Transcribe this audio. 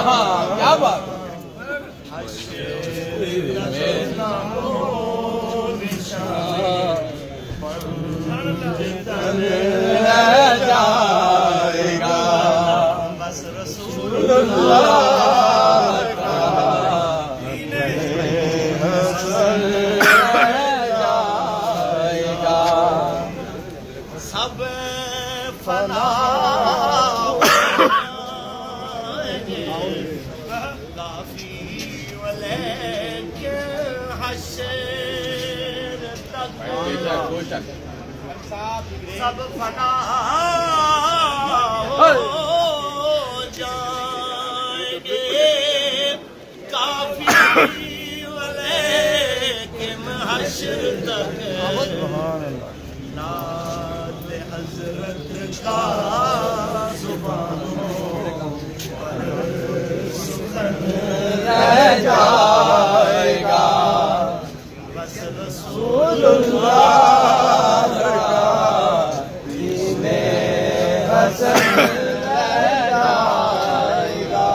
کیا بات جائے گا بس رسول اللہ کا حسن جائے گا سب فنا کافی ولیکن حشر تک سب فنا ہو جائیں گے کافی ولیکن حشر تک ناد حضرت کا زبانوں پر سخن رہ جائے گا بس رسول اللہ کا دین حسن رہ جائے گا